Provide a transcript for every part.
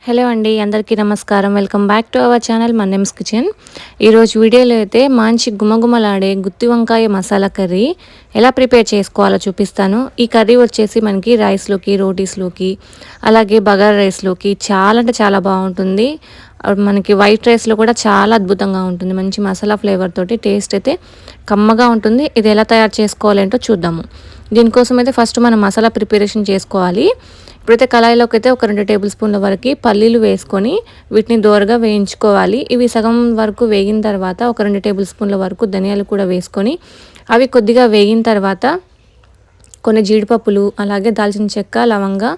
Hello అండి, అందరికీ నమస్కారం. Welcome back to our channel మన నేమ్స్ కిచెన్. ఈరోజు వీడియోలో అయితే మంచి గుమగుమలాడే గుత్తి వంకాయ మసాలా కర్రీ ఎలా ప్రిపేర్ చేసుకోవాలో చూపిస్తాను. ఈ కర్రీ వచ్చేసి మనకి రైస్లోకి, రోటీస్లోకి, అలాగే బగారా రైస్లోకి చాలా అంటే చాలా బాగుంటుంది. మనకి వైట్ రైస్లో కూడా చాలా అద్భుతంగా ఉంటుంది. మంచి మసాలా ఫ్లేవర్ తోటి టేస్ట్ అయితే కమ్మగా ఉంటుంది. ఇది ఎలా తయారు చేసుకోవాలేంటో చూద్దాము. దీనికోసం అయితే ఫస్ట్ మనం మసాలా ప్రిపరేషన్ చేసుకోవాలి. ఇప్పుడైతే కళాయిలోకి అయితే ఒక 2 టేబుల్ స్పూన్ల వరకు పల్లీలు వేసుకొని వీటిని దోరగా వేయించుకోవాలి. ఇవి సగం వరకు వేగిన తర్వాత ఒక 2 టేబుల్ స్పూన్ల వరకు ధనియాలు కూడా వేసుకొని అవి కొద్దిగా వేగిన తర్వాత కొన్ని జీడిపప్పులు, అలాగే దాల్చిన చెక్క, లవంగ,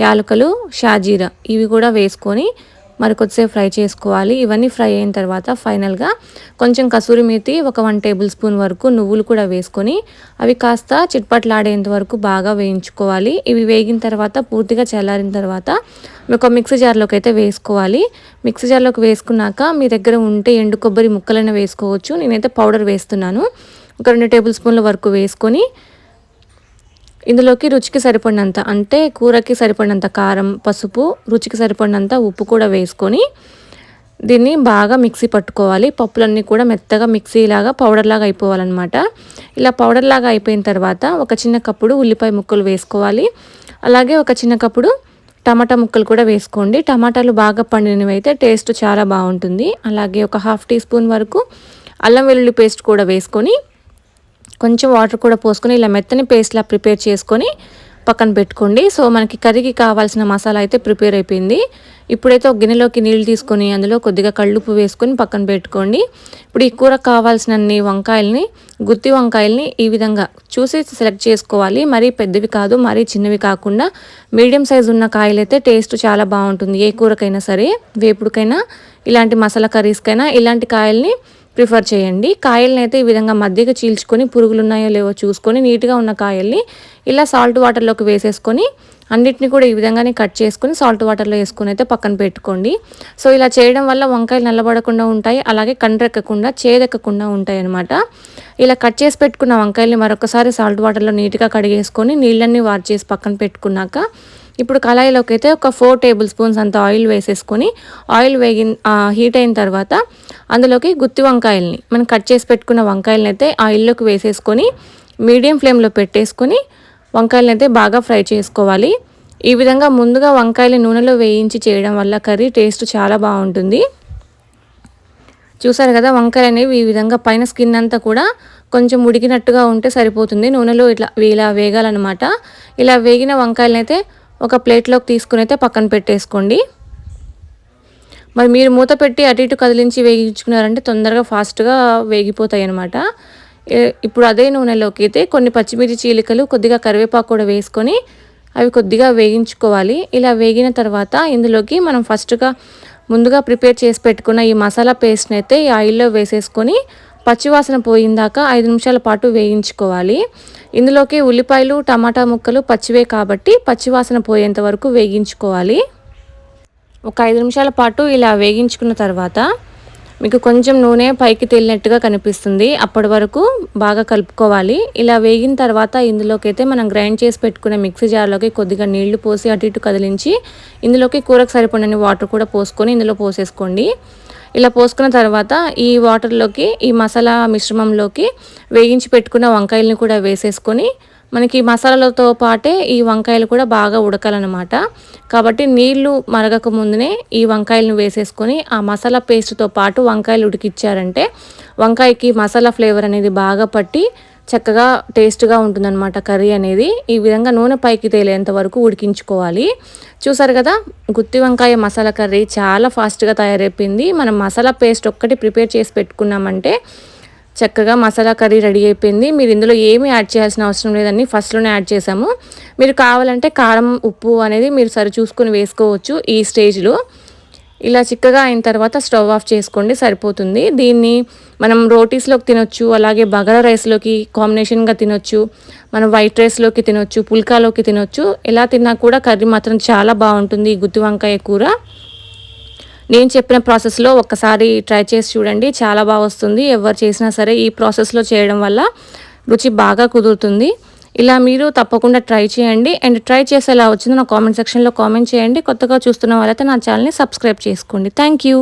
యాలకులు, షాజీరా ఇవి కూడా వేసుకొని మరి కొద్దిసేపు ఫ్రై చేసుకోవాలి. ఇవన్నీ ఫ్రై అయిన తర్వాత ఫైనల్గా కొంచెం కసూరి మేతి, ఒక 1 టేబుల్ స్పూన్ వరకు నువ్వులు కూడా వేసుకొని అవి కాస్త చిట్పట్లాడేంత వరకు బాగా వేయించుకోవాలి. ఇవి వేగిన తర్వాత పూర్తిగా చల్లారిన తర్వాత ఒక మిక్సీ జార్లోకి అయితే వేసుకోవాలి. మిక్సీ జార్లోకి వేసుకున్నాక మీ దగ్గర ఉంటే ఎండు కొబ్బరి ముక్కలైనా వేసుకోవచ్చు. నేనైతే పౌడర్ వేస్తున్నాను. ఒక 2 టేబుల్ స్పూన్ల వరకు వేసుకొని ఇందులోకి రుచికి సరిపడినంత, అంటే కూరకి సరిపడినంత కారం, పసుపు, రుచికి సరిపడినంత ఉప్పు కూడా వేసుకొని దీన్ని బాగా మిక్సీ పట్టుకోవాలి. పప్పులన్నీ కూడా మెత్తగా మిక్సీలాగా పౌడర్లాగా అయిపోవాలన్నమాట. ఇలా పౌడర్లాగా అయిపోయిన తర్వాత ఒక చిన్న కప్పుడు ఉల్లిపాయ ముక్కలు వేసుకోవాలి. అలాగే ఒక చిన్న కప్పుడు టమాటా ముక్కలు కూడా వేసుకోండి. టమాటాలు బాగా పండినవి అయితే టేస్ట్ చాలా బాగుంటుంది. అలాగే ఒక 1/2 టీ స్పూన్ వరకు అల్లం వెల్లుల్లి పేస్ట్ కూడా వేసుకొని కొంచెం వాటర్ కూడా పోసుకొని ఇలా మెత్తని పేస్ట్లా ప్రిపేర్ చేసుకొని పక్కన పెట్టుకోండి. సో మనకి కర్రీకి కావాల్సిన మసాలా అయితే ప్రిపేర్ అయిపోయింది. ఇప్పుడైతే ఒక గిన్నెలోకి నీళ్ళు తీసుకొని అందులో కొద్దిగా కళ్ళుప్పు వేసుకొని పక్కన పెట్టుకోండి. ఇప్పుడు ఈ కూరకు కావాల్సినన్ని వంకాయల్ని, గుత్తి వంకాయల్ని ఈ విధంగా చూసి సెలెక్ట్ చేసుకోవాలి. మరీ పెద్దవి కాదు, మరీ చిన్నవి కాకుండా మీడియం సైజు ఉన్న కాయలు అయితే టేస్ట్ చాలా బాగుంటుంది. ఏ కూరకైనా సరే, వేపుడుకైనా, ఇలాంటి మసాలా కర్రీస్కైనా ఇలాంటి కాయల్ని ప్రిఫర్ చేయండి. కాయల్ని అయితే ఈ విధంగా మధ్యగా చీల్చుకొని పురుగులు ఉన్నాయో లేవో చూసుకొని నీట్గా ఉన్న కాయల్ని ఇలా సాల్ట్ వాటర్లోకి వేసేసుకొని అన్నిటిని కూడా ఈ విధంగానే కట్ చేసుకొని సాల్ట్ వాటర్లో వేసుకొని అయితే పక్కన పెట్టుకోండి. సో ఇలా చేయడం వల్ల వంకాయలు నల్లబడకుండా ఉంటాయి, అలాగే కండ్రెక్కకుండా, చేదెక్కకుండా ఉంటాయి అన్నమాట. ఇలా కట్ చేసి పెట్టుకున్న వంకాయల్ని మరొకసారి సాల్ట్ వాటర్లో నీట్గా కడిగేసుకొని నీళ్ళన్నీ వార్ చేసి పక్కన పెట్టుకున్నాక ఇప్పుడు కళాయిలోకి అయితే ఒక 4 టేబుల్ స్పూన్స్ అంత ఆయిల్ వేసేసుకొని ఆయిల్ హీట్ అయిన తర్వాత అందులోకి గుత్తి వంకాయల్ని, మనం కట్ చేసి పెట్టుకున్న వంకాయలని అయితే ఆయిల్లోకి వేసేసుకొని మీడియం ఫ్లేమ్లో పెట్టేసుకొని వంకాయలని అయితే బాగా ఫ్రై చేసుకోవాలి. ఈ విధంగా ముందుగా వంకాయలు నూనెలో వేయించి చేయడం వల్ల కర్రీ టేస్ట్ చాలా బాగుంటుంది. చూసారు కదా, వంకాయలు అనేవి ఈ విధంగా పైన స్కిన్ అంతా కూడా కొంచెం ఉడికినట్టుగా ఉంటే సరిపోతుంది. నూనెలో ఇలా వేగాలన్నమాట. ఇలా వేగిన వంకాయలను అయితే ఒక ప్లేట్లోకి తీసుకుని అయితే పక్కన పెట్టేసుకోండి. మరి మీరు మూత పెట్టి అటు ఇటు కదిలించి వేగించుకున్నారంటే తొందరగా ఫాస్ట్గా వేగిపోతాయి అన్నమాట. ఇప్పుడు అదే నూనెలోకి అయితే కొన్ని పచ్చిమిర్చి చీలికలు, కొద్దిగా కరివేపాకు కూడా వేసుకొని అవి కొద్దిగా వేగించుకోవాలి. ఇలా వేగిన తర్వాత ఇందులోకి మనం ముందుగా ప్రిపేర్ చేసి పెట్టుకున్న ఈ మసాలా పేస్ట్ని అయితే ఈ ఆయిల్లో వేసేసుకొని పచ్చివాసన పోయిందాకా 5 నిమిషాల పాటు వేయించుకోవాలి. ఇందులోకి ఉల్లిపాయలు, టమాటా ముక్కలు పచ్చివే కాబట్టి పచ్చివాసన పోయేంత వరకు వేగించుకోవాలి. ఒక 5 నిమిషాల పాటు ఇలా వేగించుకున్న తర్వాత మీకు కొంచెం నూనె పైకి తేలినట్టుగా కనిపిస్తుంది. అప్పటి వరకు బాగా కలుపుకోవాలి. ఇలా వేగిన తర్వాత ఇందులోకి అయితే మనం గ్రైండ్ చేసి పెట్టుకున్న మిక్సీ జార్లోకి కొద్దిగా నీళ్లు పోసి అటు ఇటు కదిలించి ఇందులోకి కూరకు సరిపడిన వాటర్ కూడా పోసుకొని ఇందులో పోసేసుకోండి. ఇలా పోసుకున్న తర్వాత ఈ వాటర్లోకి, ఈ మసాలా మిశ్రమంలోకి వేగించి పెట్టుకున్న వంకాయలని కూడా వేసేసుకొని మనకి మసాలాలతో పాటే ఈ వంకాయలు కూడా బాగా ఉడకాలన్నమాట. కాబట్టి నీళ్లు మరగక ముందునే ఈ వంకాయలను వేసేసుకొని ఆ మసాలా పేస్ట్తో పాటు వంకాయలు ఉడికిచ్చారంటే వంకాయకి మసాలా ఫ్లేవర్ అనేది బాగా పట్టి చక్కగా టేస్ట్గా ఉంటుందన్నమాట కర్రీ అనేది. ఈ విధంగా నూనె పైకి తేలేంత వరకు ఉడికించుకోవాలి. చూసారు కదా, గుత్తి వంకాయ మసాలా కర్రీ చాలా ఫాస్ట్గా తయారైపోయింది. మనం మసాలా పేస్ట్ ఒక్కటి ప్రిపేర్ చేసి పెట్టుకున్నామంటే చక్కగా మసాలా కర్రీ రెడీ అయిపోయింది. మీరు ఇందులో ఏమీ యాడ్ చేయాల్సిన అవసరం లేదని ఫస్ట్లోనే యాడ్ చేసాము. మీరు కావాలంటే కారం, ఉప్పు అనేది మీరు సరి చూసుకొని వేసుకోవచ్చు ఈ స్టేజ్లో. ఇలా చిక్కగా అయిన తర్వాత స్టవ్ ఆఫ్ చేసుకోండి, సరిపోతుంది. దీన్ని మనం రోటీస్లోకి తినొచ్చు, అలాగే బగారా రైస్లోకి కాంబినేషన్గా తినొచ్చు, మనం వైట్ రైస్లోకి తినొచ్చు, పుల్కాలోకి తినొచ్చు. ఎలా తిన్నా కూడా కర్రీ మాత్రం చాలా బాగుంటుంది ఈ గుత్తి వంకాయ కూర. నేను చెప్పిన ప్రాసెస్లో ఒక్కసారి ట్రై చేసి చూడండి, చాలా బాగా వస్తుంది. ఎవరు చేసినా సరే ఈ ప్రాసెస్లో చేయడం వల్ల రుచి బాగా కుదురుతుంది. ఇలా మీరు తప్పకుండా ట్రై చేయండి. అండ్ ట్రై చేసి ఎలా వచ్చిందో నా కామెంట్ సెక్షన్‌లో కామెంట్ చేయండి. కొత్తగా చూస్తున్న వాళ్ళైతే నా ఛానల్‌ని సబ్స్క్రైబ్ చేసుకోండి. Thank you.